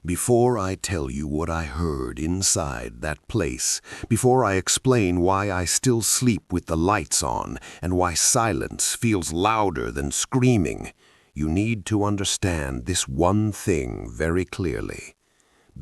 Before I tell you what I heard inside that place, before I explain why I still sleep with the lights on and why silence feels louder than screaming, you need to understand this one thing very clearly.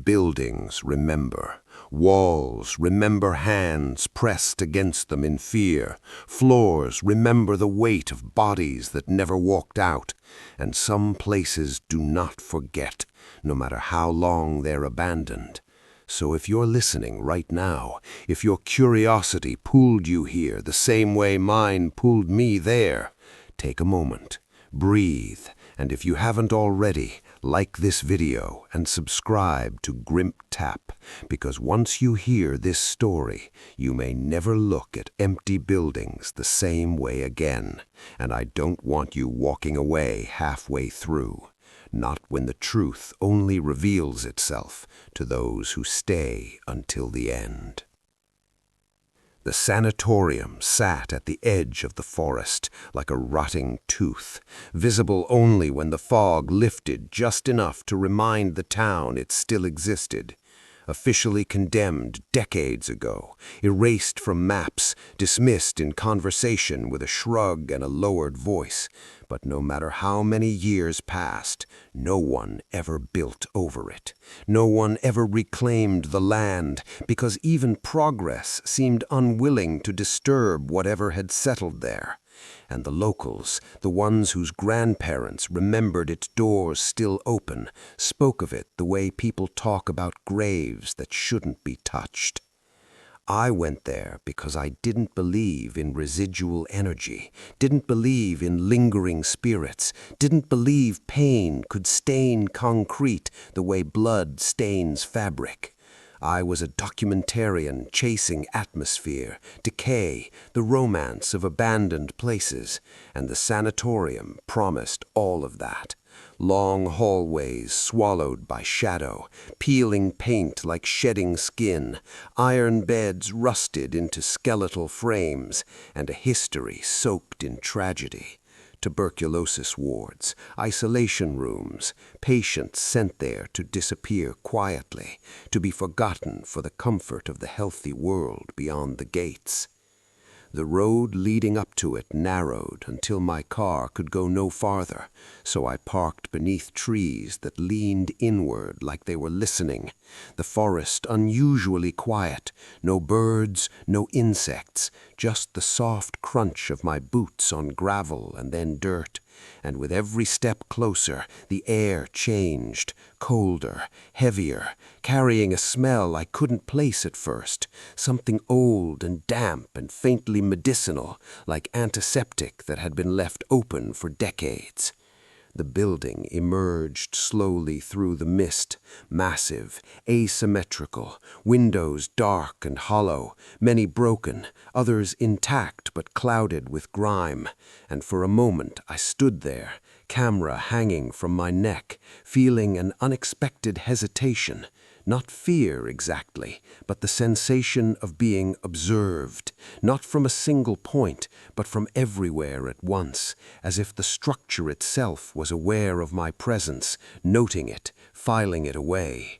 Buildings remember. Walls remember hands pressed against them in fear. Floors remember the weight of bodies that never walked out. And some places do not forget, no matter how long they're abandoned. So if you're listening right now, if your curiosity pulled you here the same way mine pulled me there, take a moment, breathe, and if you haven't already, like this video and subscribe to Grimp Tap, because once you hear this story, you may never look at empty buildings the same way again, and I don't want you walking away halfway through, not when the truth only reveals itself to those who stay until the end. The sanatorium sat at the edge of the forest like a rotting tooth, visible only when the fog lifted just enough to remind the town it still existed. Officially condemned decades ago, erased from maps, dismissed in conversation with a shrug and a lowered voice. But no matter how many years passed, no one ever built over it. No one ever reclaimed the land, because even progress seemed unwilling to disturb whatever had settled there. And the locals, the ones whose grandparents remembered its doors still open, spoke of it the way people talk about graves that shouldn't be touched. I went there because I didn't believe in residual energy, didn't believe in lingering spirits, didn't believe pain could stain concrete the way blood stains fabric. I was a documentarian chasing atmosphere, decay, the romance of abandoned places, and the sanatorium promised all of that. Long hallways swallowed by shadow, peeling paint like shedding skin, iron beds rusted into skeletal frames, and a history soaked in tragedy. Tuberculosis wards, isolation rooms, patients sent there to disappear quietly, to be forgotten for the comfort of the healthy world beyond the gates. The road leading up to it narrowed until my car could go no farther, so I parked beneath trees that leaned inward like they were listening. The forest unusually quiet, no birds, no insects, just the soft crunch of my boots on gravel and then dirt. And with every step closer, the air changed, colder, heavier, carrying a smell I couldn't place at first, something old and damp and faintly medicinal, like antiseptic that had been left open for decades. The building emerged slowly through the mist, massive, asymmetrical, windows dark and hollow, many broken, others intact but clouded with grime, and for a moment I stood there, camera hanging from my neck, feeling an unexpected hesitation. Not fear exactly, but the sensation of being observed, not from a single point, but from everywhere at once, as if the structure itself was aware of my presence, noting it, filing it away.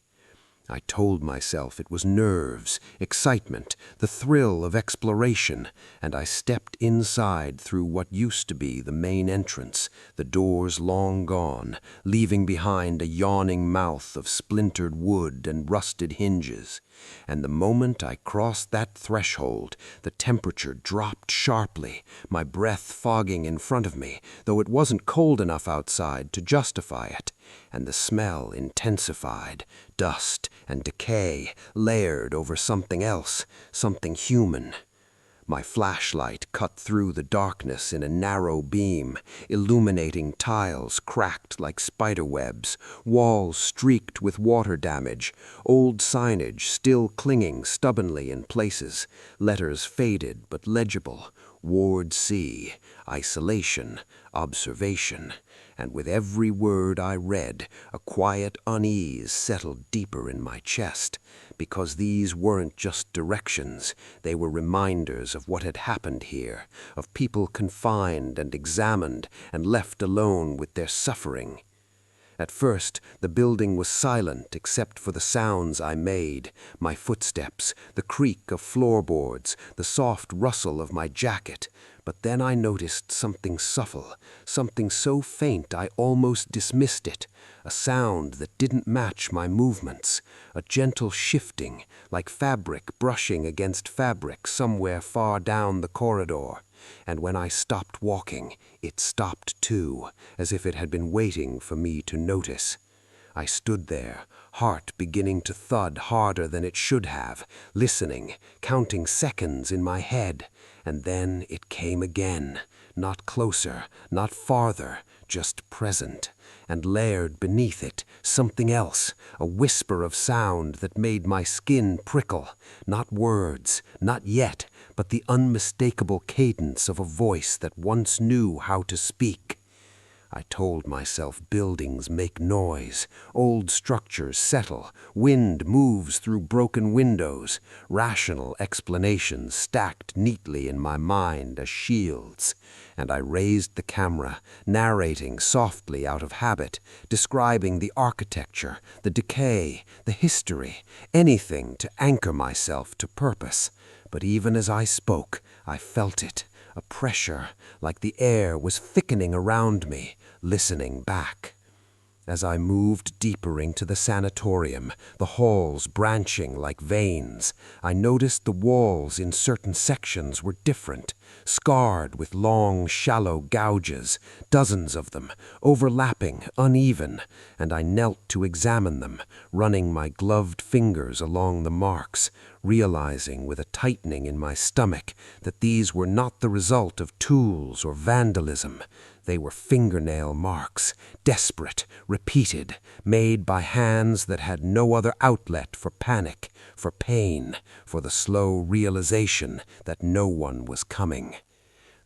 I told myself it was nerves, excitement, the thrill of exploration, and I stepped inside through what used to be the main entrance, the doors long gone, leaving behind a yawning mouth of splintered wood and rusted hinges. And the moment I crossed that threshold, the temperature dropped sharply, my breath fogging in front of me, though it wasn't cold enough outside to justify it, and the smell intensified, dust and decay layered over something else, something human. My flashlight cut through the darkness in a narrow beam, illuminating tiles cracked like spiderwebs, walls streaked with water damage, old signage still clinging stubbornly in places, letters faded but legible, Ward C, isolation, observation. And with every word I read, a quiet unease settled deeper in my chest, because these weren't just directions, they were reminders of what had happened here, of people confined and examined and left alone with their suffering. At first, the building was silent except for the sounds I made, my footsteps, the creak of floorboards, the soft rustle of my jacket. But then I noticed something subtle, something so faint I almost dismissed it, a sound that didn't match my movements, a gentle shifting, like fabric brushing against fabric somewhere far down the corridor. And when I stopped walking, it stopped too, as if it had been waiting for me to notice. I stood there, heart beginning to thud harder than it should have, listening, counting seconds in my head. And then it came again, not closer, not farther, just present. And layered beneath it, something else, a whisper of sound that made my skin prickle. Not words, not yet, but the unmistakable cadence of a voice that once knew how to speak. I told myself buildings make noise, old structures settle, wind moves through broken windows, rational explanations stacked neatly in my mind as shields. And I raised the camera, narrating softly out of habit, describing the architecture, the decay, the history, anything to anchor myself to purpose. But even as I spoke, I felt it, a pressure, like the air was thickening around me, listening back. As I moved deeper into the sanatorium, the halls branching like veins, I noticed the walls in certain sections were different, scarred with long, shallow gouges, dozens of them, overlapping, uneven, and I knelt to examine them, running my gloved fingers along the marks, realizing with a tightening in my stomach that these were not the result of tools or vandalism. They were fingernail marks, desperate, repeated, made by hands that had no other outlet for panic, for pain, for the slow realization that no one was coming.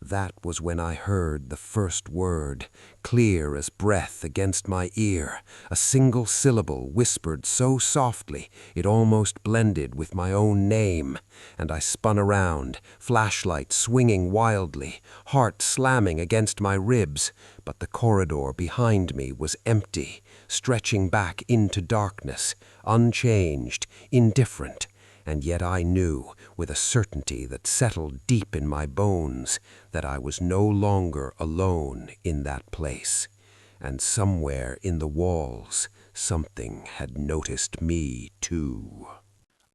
That was when I heard the first word, clear as breath against my ear, a single syllable whispered so softly it almost blended with my own name, and I spun around, flashlight swinging wildly, heart slamming against my ribs, but the corridor behind me was empty, stretching back into darkness, unchanged, indifferent. And yet I knew, with a certainty that settled deep in my bones, that I was no longer alone in that place. And somewhere in the walls, something had noticed me too.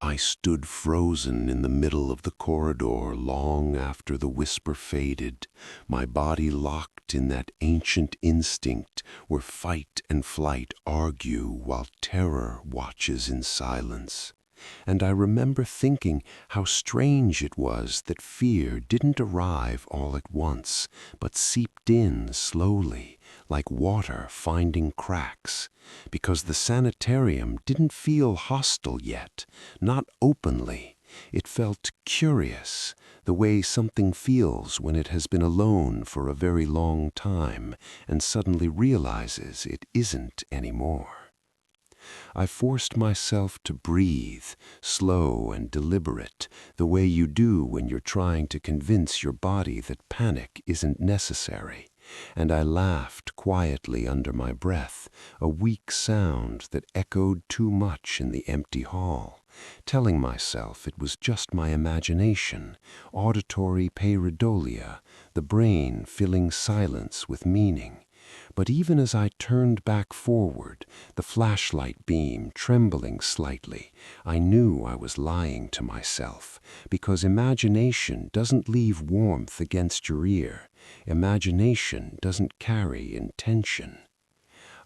I stood frozen in the middle of the corridor long after the whisper faded, my body locked in that ancient instinct where fight and flight argue while terror watches in silence. And I remember thinking how strange it was that fear didn't arrive all at once, but seeped in slowly, like water finding cracks, because the sanitarium didn't feel hostile yet, not openly. It felt curious, the way something feels when it has been alone for a very long time and suddenly realizes it isn't anymore. I forced myself to breathe, slow and deliberate, the way you do when you're trying to convince your body that panic isn't necessary, and I laughed quietly under my breath, a weak sound that echoed too much in the empty hall, telling myself it was just my imagination, auditory pareidolia, the brain filling silence with meaning. But even as I turned back forward, the flashlight beam trembling slightly, I knew I was lying to myself, because imagination doesn't leave warmth against your ear. Imagination doesn't carry intention.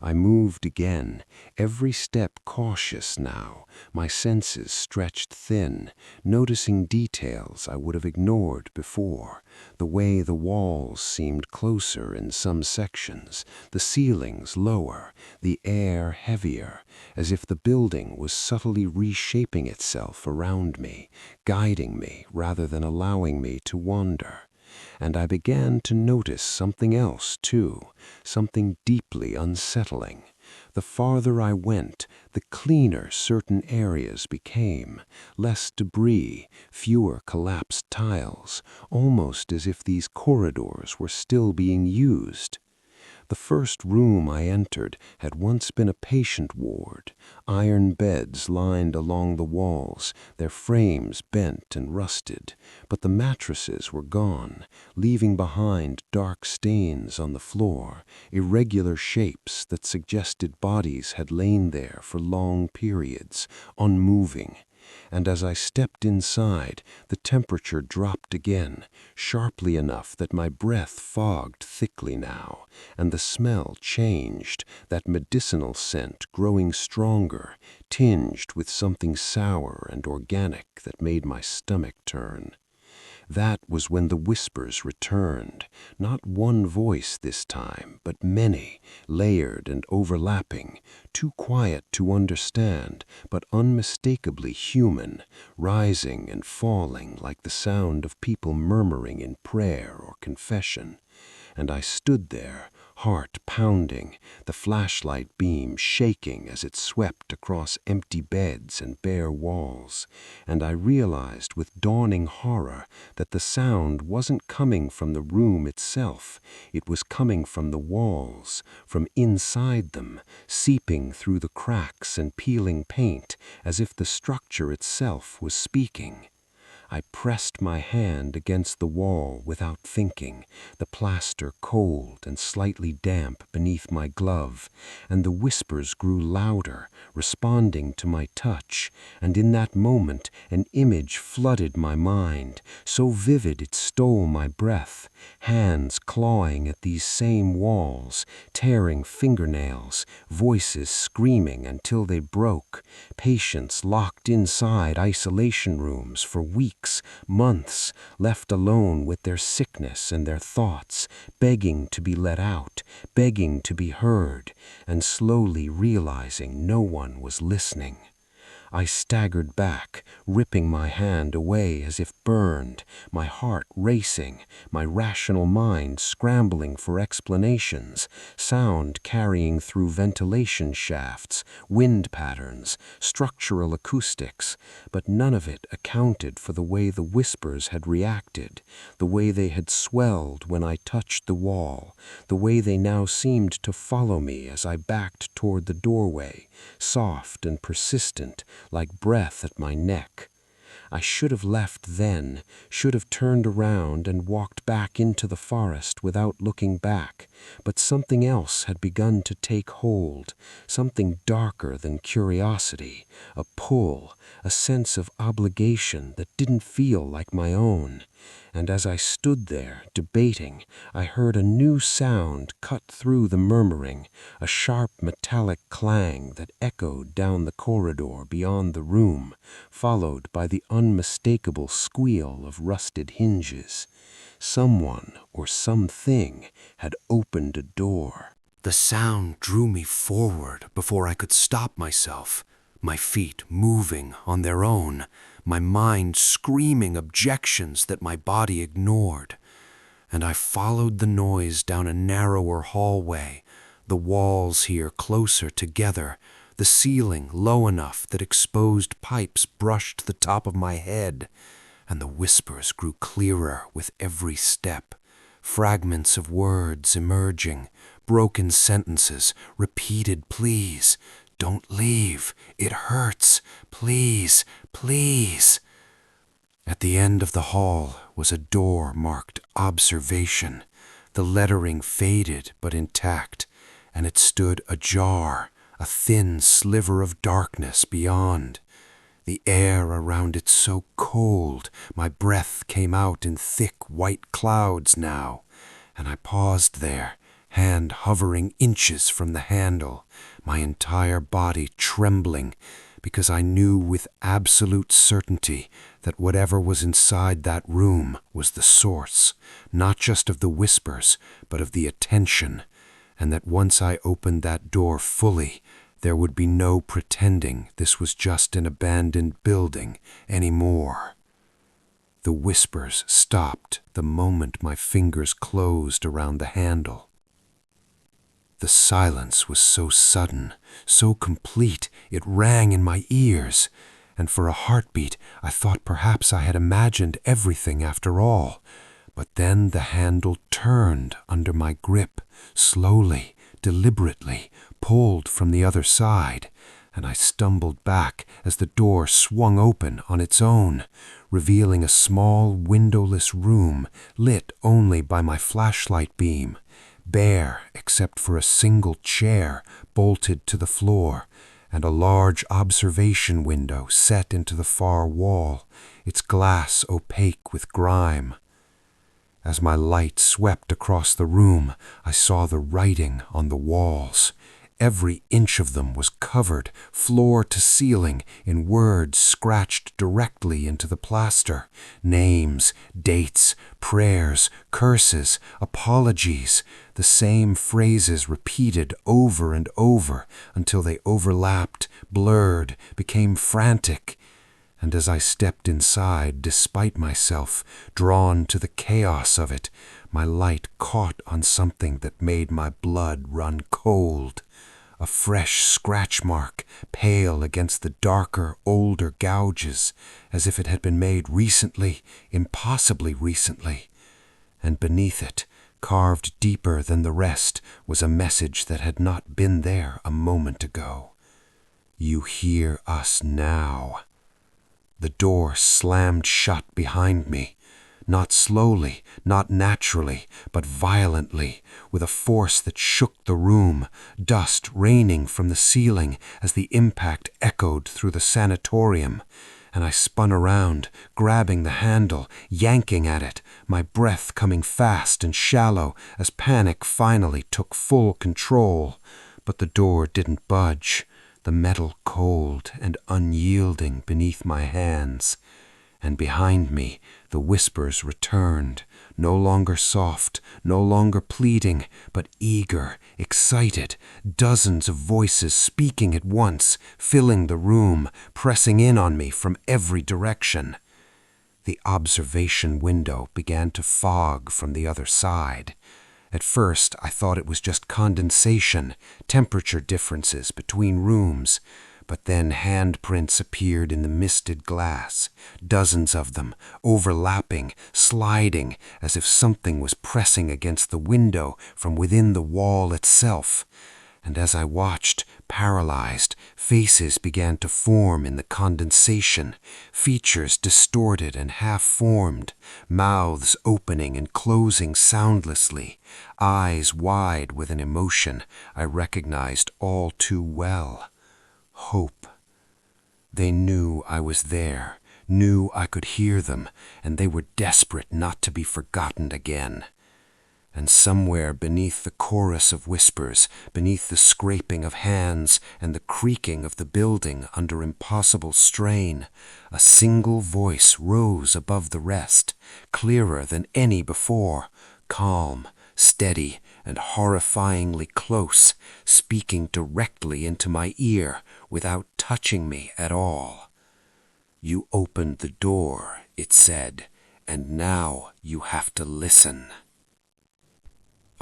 I moved again, every step cautious now, my senses stretched thin, noticing details I would have ignored before, the way the walls seemed closer in some sections, the ceilings lower, the air heavier, as if the building was subtly reshaping itself around me, guiding me rather than allowing me to wander. And I began to notice something else, too, something deeply unsettling. The farther I went, the cleaner certain areas became, less debris, fewer collapsed tiles, almost as if these corridors were still being used. The first room I entered had once been a patient ward, iron beds lined along the walls, their frames bent and rusted, but the mattresses were gone, leaving behind dark stains on the floor, irregular shapes that suggested bodies had lain there for long periods, unmoving. And as I stepped inside, the temperature dropped again, sharply enough that my breath fogged thickly now, and the smell changed, that medicinal scent growing stronger, tinged with something sour and organic that made my stomach turn. That was when the whispers returned, not one voice this time, but many, layered and overlapping, too quiet to understand, but unmistakably human, rising and falling like the sound of people murmuring in prayer or confession. And I stood there, heart pounding, the flashlight beam shaking as it swept across empty beds and bare walls, and I realized with dawning horror that the sound wasn't coming from the room itself, it was coming from the walls, from inside them, seeping through the cracks and peeling paint, as if the structure itself was speaking. I pressed my hand against the wall without thinking, the plaster cold and slightly damp beneath my glove, and the whispers grew louder, responding to my touch, and in that moment an image flooded my mind, so vivid it stole my breath, hands clawing at these same walls, tearing fingernails, voices screaming until they broke, patients locked inside isolation rooms for weeks, months, left alone with their sickness and their thoughts, begging to be let out, begging to be heard, and slowly realizing no one was listening. I staggered back, ripping my hand away as if burned, my heart racing, my rational mind scrambling for explanations, sound carrying through ventilation shafts, wind patterns, structural acoustics, but none of it accounted for the way the whispers had reacted, the way they had swelled when I touched the wall, the way they now seemed to follow me as I backed toward the doorway, soft and persistent, like breath at my neck. I should have left then, should have turned around and walked back into the forest without looking back, but something else had begun to take hold, something darker than curiosity, a pull, a sense of obligation that didn't feel like my own. And as I stood there, debating, I heard a new sound cut through the murmuring, a sharp metallic clang that echoed down the corridor beyond the room, followed by the unmistakable squeal of rusted hinges. Someone or something had opened a door. The sound drew me forward before I could stop myself, my feet moving on their own, my mind screaming objections that my body ignored. And I followed the noise down a narrower hallway, the walls here closer together, the ceiling low enough that exposed pipes brushed the top of my head, and the whispers grew clearer with every step, fragments of words emerging, broken sentences, repeated pleas. Don't leave. It hurts. Please, please. At the end of the hall was a door marked observation. The lettering faded but intact, and it stood ajar, a thin sliver of darkness beyond. The air around it so cold, my breath came out in thick white clouds now, and I paused there, hand hovering inches from the handle, my entire body trembling, because I knew with absolute certainty that whatever was inside that room was the source, not just of the whispers, but of the attention, and that once I opened that door fully, there would be no pretending this was just an abandoned building anymore. The whispers stopped the moment my fingers closed around the handle. The silence was so sudden, so complete, it rang in my ears, and for a heartbeat I thought perhaps I had imagined everything after all. But then the handle turned under my grip, slowly, deliberately, pulled from the other side, and I stumbled back as the door swung open on its own, revealing a small, windowless room lit only by my flashlight beam, bare except for a single chair bolted to the floor and a large observation window set into the far wall, its glass opaque with grime. As my light swept across the room, I saw the writing on the walls. Every inch of them was covered, floor to ceiling, in words scratched directly into the plaster. Names, dates, prayers, curses, apologies, the same phrases repeated over and over until they overlapped, blurred, became frantic. And as I stepped inside, despite myself, drawn to the chaos of it, my light caught on something that made my blood run cold. A fresh scratch mark, pale against the darker, older gouges, as if it had been made recently, impossibly recently. And beneath it, carved deeper than the rest, was a message that had not been there a moment ago. You hear us now. The door slammed shut behind me, not slowly, not naturally, but violently, with a force that shook the room, dust raining from the ceiling as the impact echoed through the sanatorium. And I spun around, grabbing the handle, yanking at it, my breath coming fast and shallow as panic finally took full control. But the door didn't budge, the metal cold and unyielding beneath my hands. And behind me, the whispers returned, no longer soft, no longer pleading, but eager, excited, dozens of voices speaking at once, filling the room, pressing in on me from every direction. The observation window began to fog from the other side. At first, I thought it was just condensation, temperature differences between rooms. But then handprints appeared in the misted glass, dozens of them, overlapping, sliding, as if something was pressing against the window from within the wall itself. And as I watched, paralyzed, faces began to form in the condensation, features distorted and half-formed, mouths opening and closing soundlessly, eyes wide with an emotion I recognized all too well. Hope. They knew I was there, knew I could hear them, and they were desperate not to be forgotten again. And somewhere beneath the chorus of whispers, beneath the scraping of hands and the creaking of the building under impossible strain, a single voice rose above the rest, clearer than any before, calm, steady, and horrifyingly close, speaking directly into my ear without touching me at all. You opened the door, it said, and now you have to listen.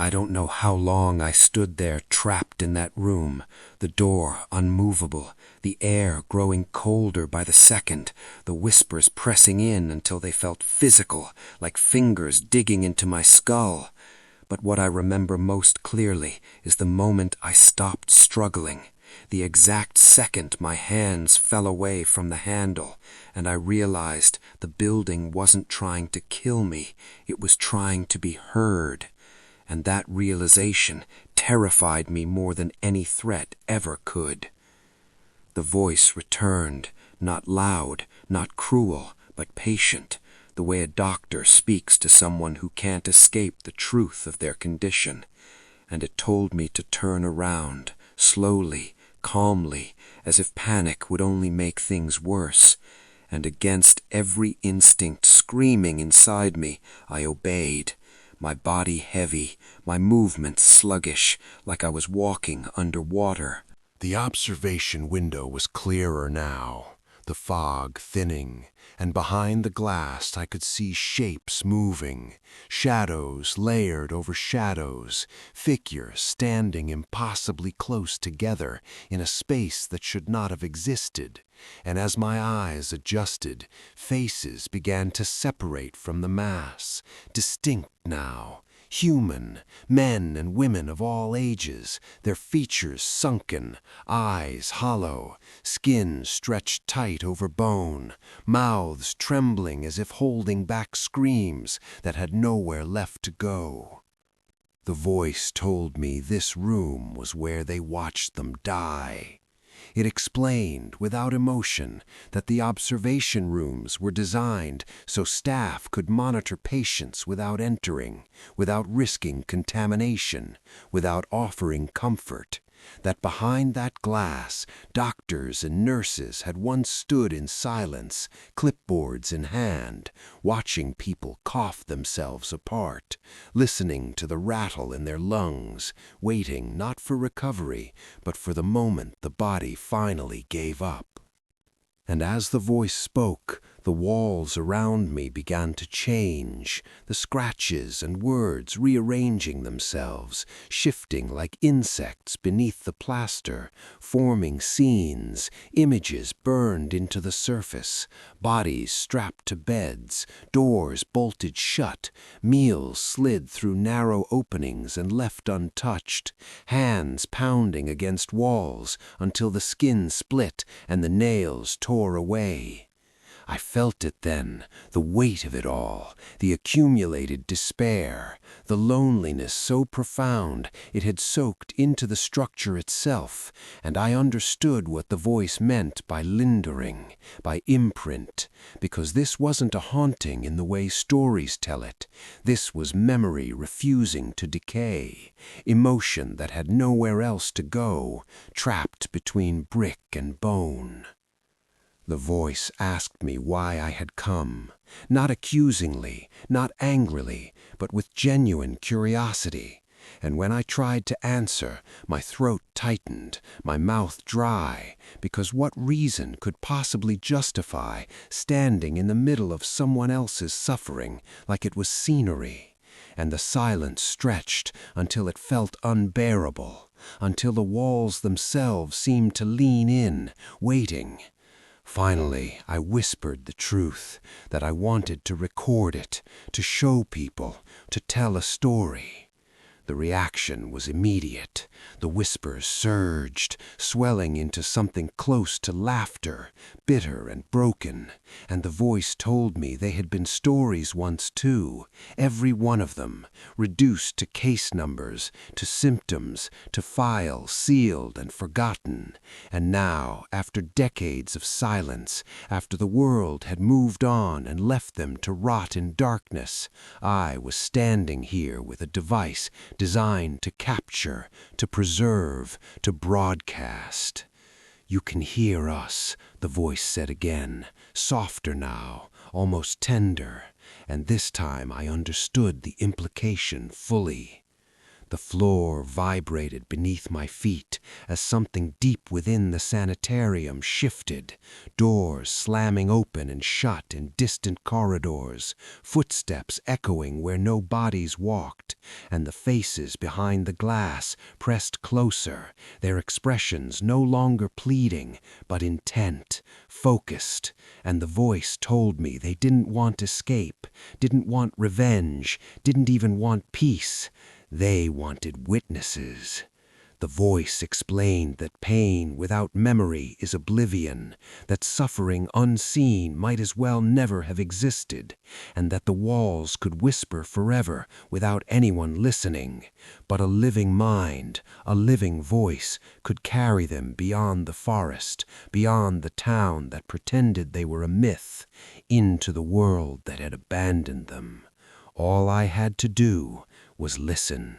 I don't know how long I stood there trapped in that room, the door unmovable, the air growing colder by the second, the whispers pressing in until they felt physical, like fingers digging into my skull. But what I remember most clearly is the moment I stopped struggling, the exact second my hands fell away from the handle, and I realized the building wasn't trying to kill me, it was trying to be heard. And that realization terrified me more than any threat ever could. The voice returned, not loud, not cruel, but patient, the way a doctor speaks to someone who can't escape the truth of their condition. And it told me to turn around, slowly, calmly, as if panic would only make things worse. And against every instinct screaming inside me, I obeyed. My body heavy, my movements sluggish, like I was walking underwater. The observation window was clearer now, the fog thinning, and behind the glass I could see shapes moving, shadows layered over shadows, figures standing impossibly close together in a space that should not have existed. And as my eyes adjusted, faces began to separate from the mass, distinct now, human, men and women of all ages, their features sunken, eyes hollow, skin stretched tight over bone, mouths trembling as if holding back screams that had nowhere left to go. The voice told me this room was where they watched them die. It explained, without emotion, that the observation rooms were designed so staff could monitor patients without entering, without risking contamination, without offering comfort. That behind that glass, doctors and nurses had once stood in silence, clipboards in hand, watching people cough themselves apart, listening to the rattle in their lungs, waiting not for recovery, but for the moment the body finally gave up. And as the voice spoke, the walls around me began to change, the scratches and words rearranging themselves, shifting like insects beneath the plaster, forming scenes, images burned into the surface, bodies strapped to beds, doors bolted shut, meals slid through narrow openings and left untouched, hands pounding against walls until the skin split and the nails tore away. I felt it then, the weight of it all, the accumulated despair, the loneliness so profound it had soaked into the structure itself, and I understood what the voice meant by lingering, by imprint, because this wasn't a haunting in the way stories tell it. This was memory refusing to decay, emotion that had nowhere else to go, trapped between brick and bone. The voice asked me why I had come, not accusingly, not angrily, but with genuine curiosity. And when I tried to answer, my throat tightened, my mouth dry, because what reason could possibly justify standing in the middle of someone else's suffering like it was scenery? And the silence stretched until it felt unbearable, until the walls themselves seemed to lean in, waiting. Finally, I whispered the truth, that I wanted to record it, to show people, to tell a story. The reaction was immediate. The whispers surged, swelling into something close to laughter, bitter and broken. And the voice told me they had been stories once too, every one of them, reduced to case numbers, to symptoms, to files sealed and forgotten. And now, after decades of silence, after the world had moved on and left them to rot in darkness, I was standing here with a device designed to capture, to preserve, to broadcast. "You can hear us," the voice said again, softer now, almost tender, and this time I understood the implication fully. The floor vibrated beneath my feet as something deep within the sanatorium shifted, doors slamming open and shut in distant corridors, footsteps echoing where no bodies walked, and the faces behind the glass pressed closer, their expressions no longer pleading, but intent, focused, and the voice told me they didn't want escape, didn't want revenge, didn't even want peace. They wanted witnesses. The voice explained that pain without memory is oblivion, that suffering unseen might as well never have existed, and that the walls could whisper forever without anyone listening, but a living mind, a living voice could carry them beyond the forest, beyond the town that pretended they were a myth, into the world that had abandoned them. All I had to do was listen.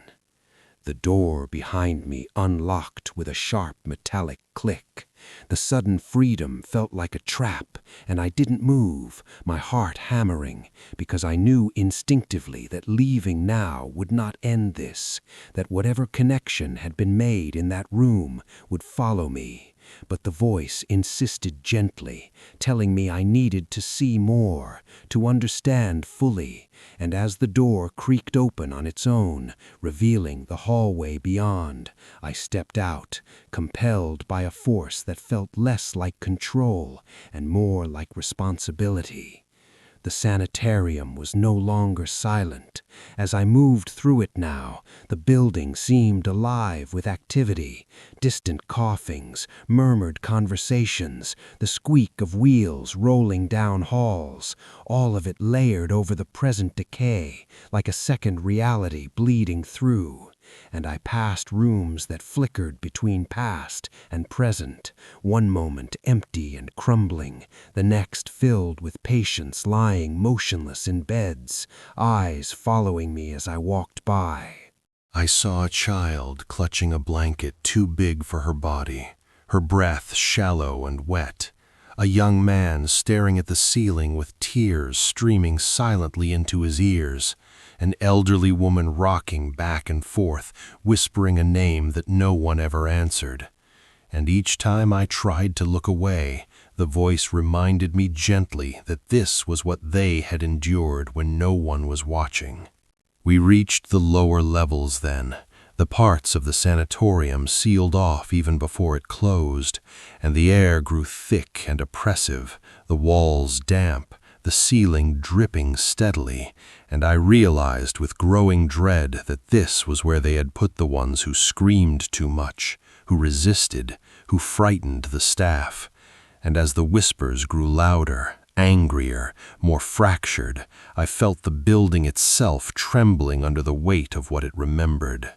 The door behind me unlocked with a sharp metallic click. The sudden freedom felt like a trap, and I didn't move, my heart hammering, because I knew instinctively that leaving now would not end this, that whatever connection had been made in that room would follow me. But the voice insisted gently, telling me I needed to see more, to understand fully, and as the door creaked open on its own, revealing the hallway beyond, I stepped out, compelled by a force that felt less like control and more like responsibility. The sanitarium was no longer silent. As I moved through it now, the building seemed alive with activity. Distant coughings, murmured conversations, the squeak of wheels rolling down halls, all of it layered over the present decay, like a second reality bleeding through. And I passed rooms that flickered between past and present, one moment empty and crumbling, the next filled with patients lying motionless in beds, eyes following me as I walked by. I saw a child clutching a blanket too big for her body, her breath shallow and wet. A young man staring at the ceiling with tears streaming silently into his ears. An elderly woman rocking back and forth, whispering a name that no one ever answered. And each time I tried to look away, the voice reminded me gently that this was what they had endured when no one was watching. We reached the lower levels then, the parts of the sanatorium sealed off even before it closed, and the air grew thick and oppressive, the walls damp, the ceiling dripping steadily, and I realized with growing dread that this was where they had put the ones who screamed too much, who resisted, who frightened the staff. And as the whispers grew louder, angrier, more fractured, I felt the building itself trembling under the weight of what it remembered.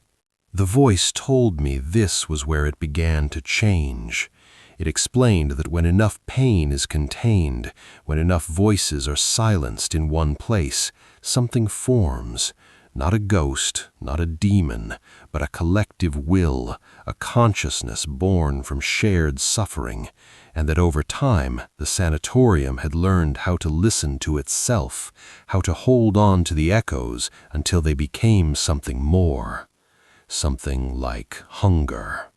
The voice told me this was where it began to change. It explained that when enough pain is contained, when enough voices are silenced in one place, something forms, not a ghost, not a demon, but a collective will, a consciousness born from shared suffering, and that over time the sanatorium had learned how to listen to itself, how to hold on to the echoes until they became something more, something like hunger.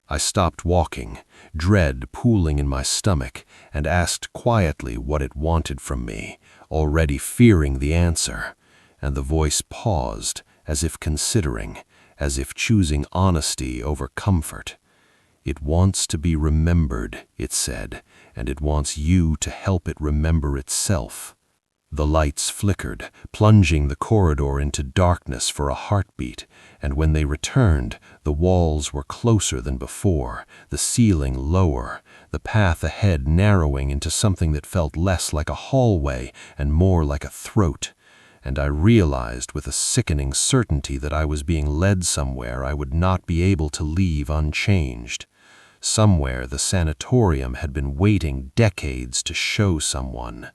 I stopped walking, dread pooling in my stomach, and asked quietly what it wanted from me, already fearing the answer. And the voice paused, as if considering, as if choosing honesty over comfort. It wants to be remembered, it said, and it wants you to help it remember itself. The lights flickered, plunging the corridor into darkness for a heartbeat, and when they returned, the walls were closer than before, the ceiling lower, the path ahead narrowing into something that felt less like a hallway and more like a throat. And I realized with a sickening certainty that I was being led somewhere I would not be able to leave unchanged. Somewhere the sanatorium had been waiting decades to show someone.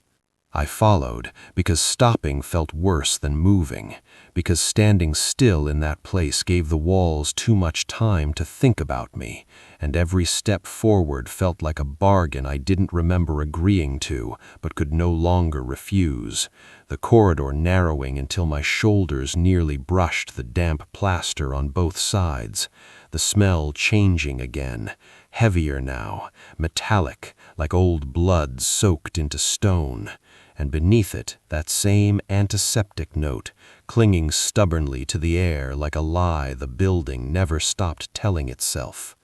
I followed, because stopping felt worse than moving, because standing still in that place gave the walls too much time to think about me, and every step forward felt like a bargain I didn't remember agreeing to, but could no longer refuse, the corridor narrowing until my shoulders nearly brushed the damp plaster on both sides, the smell changing again, heavier now, metallic, like old blood soaked into stone, and beneath it that same antiseptic note, clinging stubbornly to the air like a lie the building never stopped telling itself.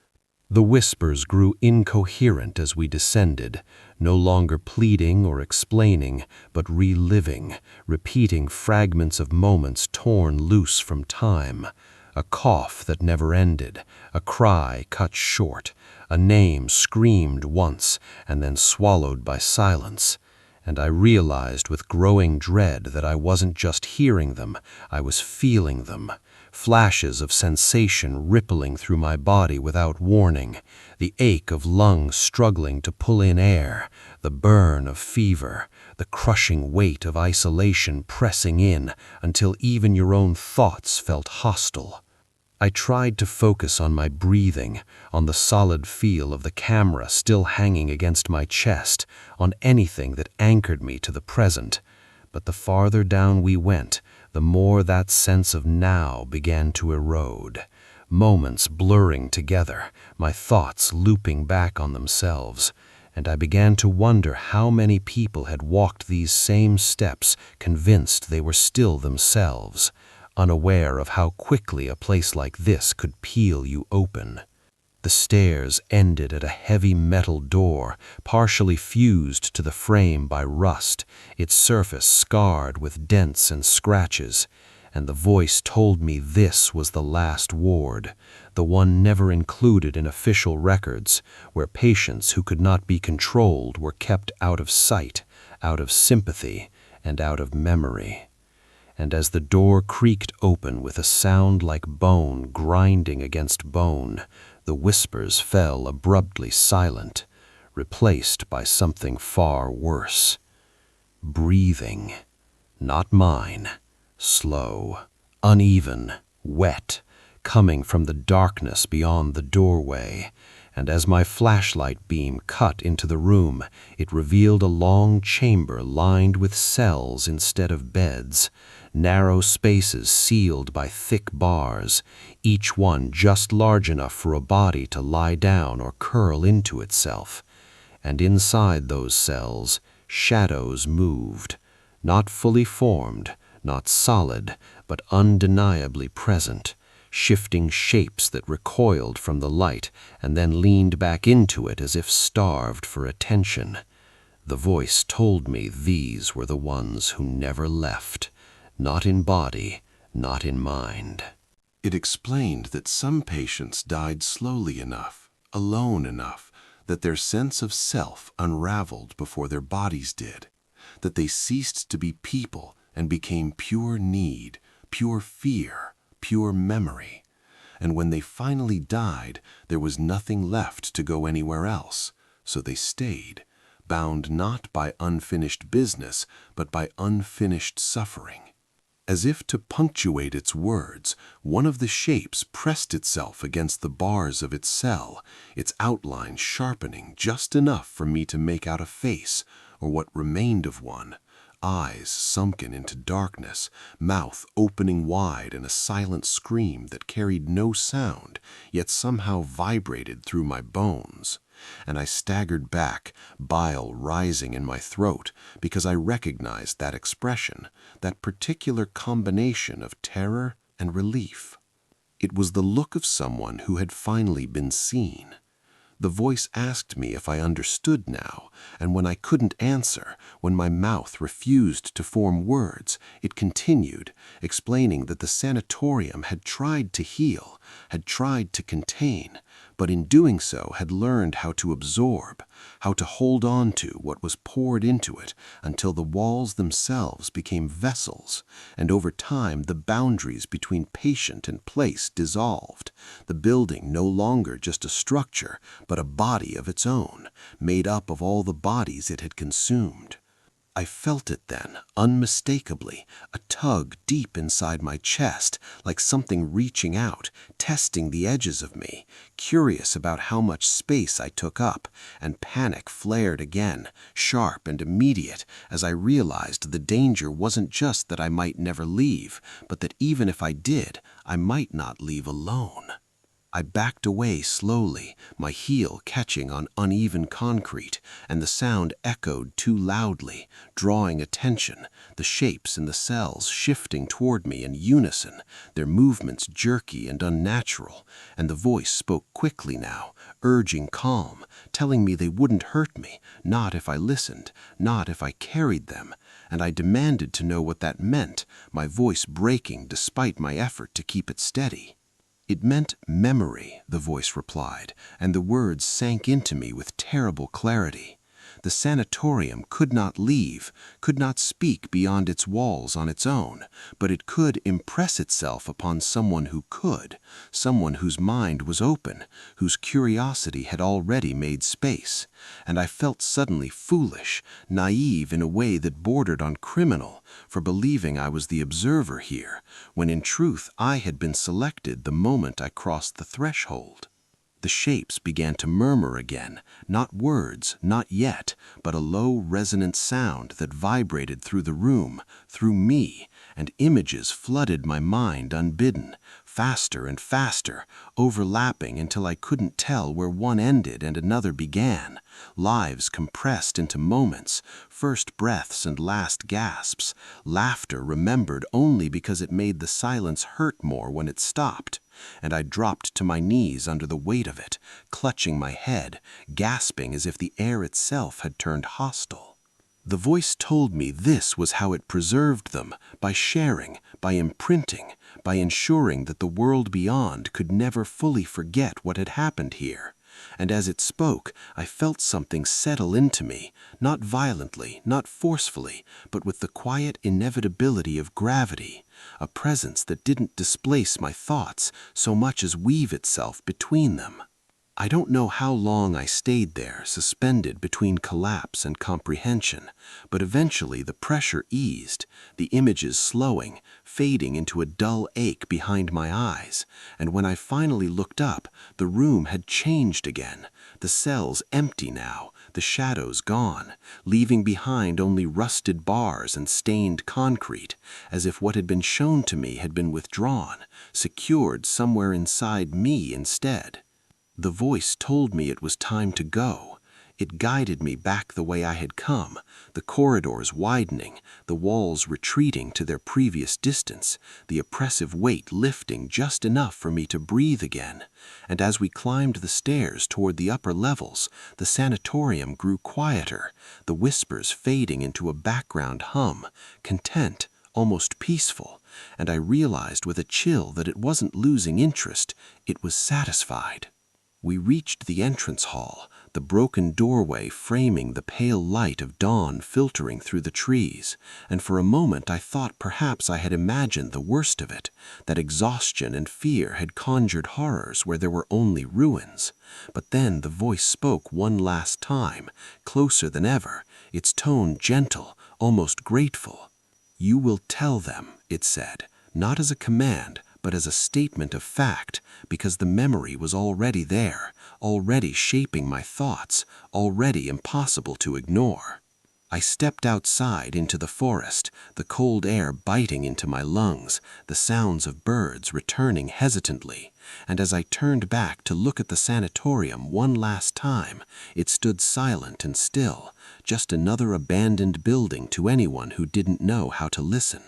The whispers grew incoherent as we descended, no longer pleading or explaining, but reliving, repeating fragments of moments torn loose from time. A cough that never ended, a cry cut short, a name screamed once and then swallowed by silence. And I realized with growing dread that I wasn't just hearing them, I was feeling them. Flashes of sensation rippling through my body without warning, the ache of lungs struggling to pull in air, the burn of fever, the crushing weight of isolation pressing in until even your own thoughts felt hostile. I tried to focus on my breathing, on the solid feel of the camera still hanging against my chest, on anything that anchored me to the present. But the farther down we went, the more that sense of now began to erode. Moments blurring together, my thoughts looping back on themselves. And I began to wonder how many people had walked these same steps, convinced they were still themselves, unaware of how quickly a place like this could peel you open. The stairs ended at a heavy metal door, partially fused to the frame by rust, its surface scarred with dents and scratches, and the voice told me this was the last ward, the one never included in official records, where patients who could not be controlled were kept out of sight, out of sympathy, and out of memory. And as the door creaked open with a sound like bone grinding against bone, the whispers fell abruptly silent, replaced by something far worse. Breathing, not mine, slow, uneven, wet, coming from the darkness beyond the doorway, and as my flashlight beam cut into the room, it revealed a long chamber lined with cells instead of beds, narrow spaces sealed by thick bars, each one just large enough for a body to lie down or curl into itself. And inside those cells, shadows moved, not fully formed, not solid, but undeniably present, shifting shapes that recoiled from the light and then leaned back into it as if starved for attention. The voice told me these were the ones who never left, not in body, not in mind. It explained that some patients died slowly enough, alone enough, that their sense of self unraveled before their bodies did, that they ceased to be people and became pure need, pure fear, pure memory. And when they finally died, there was nothing left to go anywhere else, so they stayed, bound not by unfinished business, but by unfinished suffering. As if to punctuate its words, one of the shapes pressed itself against the bars of its cell, its outline sharpening just enough for me to make out a face, or what remained of one, eyes sunken into darkness, mouth opening wide in a silent scream that carried no sound, yet somehow vibrated through my bones. And I staggered back, bile rising in my throat, because I recognized that expression, that particular combination of terror and relief. It was the look of someone who had finally been seen. The voice asked me if I understood now, and when I couldn't answer, when my mouth refused to form words, it continued, explaining that the sanatorium had tried to heal, had tried to contain, but in doing so had learned how to absorb, how to hold on to what was poured into it until the walls themselves became vessels, and over time the boundaries between patient and place dissolved, the building no longer just a structure, but a body of its own, made up of all the bodies it had consumed. I felt it then, unmistakably, a tug deep inside my chest, like something reaching out, testing the edges of me, curious about how much space I took up, and panic flared again, sharp and immediate, as I realized the danger wasn't just that I might never leave, but that even if I did, I might not leave alone. I backed away slowly, my heel catching on uneven concrete, and the sound echoed too loudly, drawing attention, the shapes in the cells shifting toward me in unison, their movements jerky and unnatural, and the voice spoke quickly now, urging calm, telling me they wouldn't hurt me, not if I listened, not if I carried them, and I demanded to know what that meant, my voice breaking despite my effort to keep it steady. It meant memory, the voice replied, and the words sank into me with terrible clarity. The sanatorium could not leave, could not speak beyond its walls on its own, but it could impress itself upon someone who could, someone whose mind was open, whose curiosity had already made space. And I felt suddenly foolish, naive in a way that bordered on criminal, for believing I was the observer here, when in truth I had been selected the moment I crossed the threshold. The shapes began to murmur again, not words, not yet, but a low resonant sound that vibrated through the room, through me, and images flooded my mind unbidden, faster and faster, overlapping until I couldn't tell where one ended and another began. Lives compressed into moments, first breaths and last gasps, laughter remembered only because it made the silence hurt more when it stopped. And I dropped to my knees under the weight of it, clutching my head, gasping as if the air itself had turned hostile. The voice told me this was how it preserved them, by sharing, by imprinting, by ensuring that the world beyond could never fully forget what had happened here. And as it spoke, I felt something settle into me, not violently, not forcefully, but with the quiet inevitability of gravity, a presence that didn't displace my thoughts so much as weave itself between them. I don't know how long I stayed there, suspended between collapse and comprehension, but eventually the pressure eased, the images slowing, fading into a dull ache behind my eyes, and when I finally looked up, the room had changed again, the cells empty now, the shadows gone, leaving behind only rusted bars and stained concrete, as if what had been shown to me had been withdrawn, secured somewhere inside me instead. The voice told me it was time to go. It guided me back the way I had come, the corridors widening, the walls retreating to their previous distance, the oppressive weight lifting just enough for me to breathe again. And as we climbed the stairs toward the upper levels, the sanatorium grew quieter, the whispers fading into a background hum, content, almost peaceful, and I realized with a chill that it wasn't losing interest, it was satisfied. We reached the entrance hall, the broken doorway framing the pale light of dawn filtering through the trees, and for a moment I thought perhaps I had imagined the worst of it, that exhaustion and fear had conjured horrors where there were only ruins. But then the voice spoke one last time, closer than ever, its tone gentle, almost grateful. "You will tell them," it said, not as a command, but as a statement of fact, because the memory was already there, already shaping my thoughts, already impossible to ignore. I stepped outside into the forest, the cold air biting into my lungs, the sounds of birds returning hesitantly, and as I turned back to look at the sanatorium one last time, it stood silent and still, just another abandoned building to anyone who didn't know how to listen.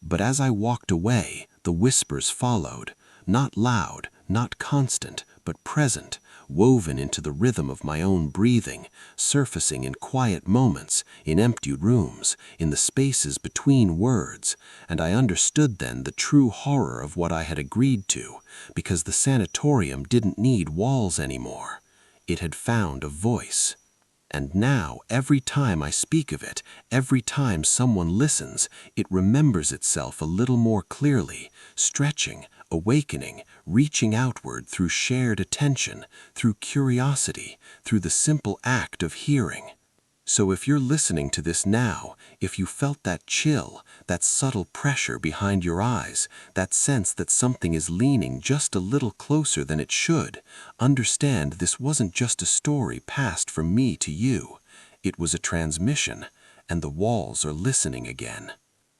But as I walked away, the whispers followed, not loud, not constant, but present, woven into the rhythm of my own breathing, surfacing in quiet moments, in empty rooms, in the spaces between words, and I understood then the true horror of what I had agreed to, because the sanatorium didn't need walls anymore. It had found a voice. And now, every time I speak of it, every time someone listens, it remembers itself a little more clearly, stretching, awakening, reaching outward through shared attention, through curiosity, through the simple act of hearing. So if you're listening to this now, if you felt that chill, that subtle pressure behind your eyes, that sense that something is leaning just a little closer than it should, understand this wasn't just a story passed from me to you. It was a transmission, and the walls are listening again.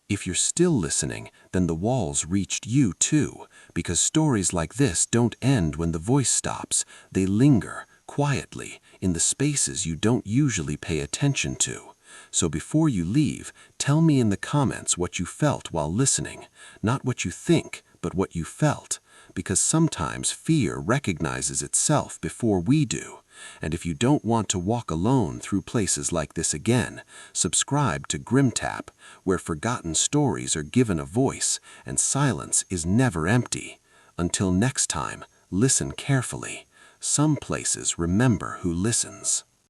If you're still listening, then the walls reached you too, because stories like this don't end when the voice stops. They linger, quietly, in the spaces you don't usually pay attention to. So before you leave, tell me in the comments what you felt while listening. Not what you think, but what you felt. Because sometimes fear recognizes itself before we do. And if you don't want to walk alone through places like this again, subscribe to Grimp, where forgotten stories are given a voice and silence is never empty. Until next time, listen carefully. Some places remember who listens.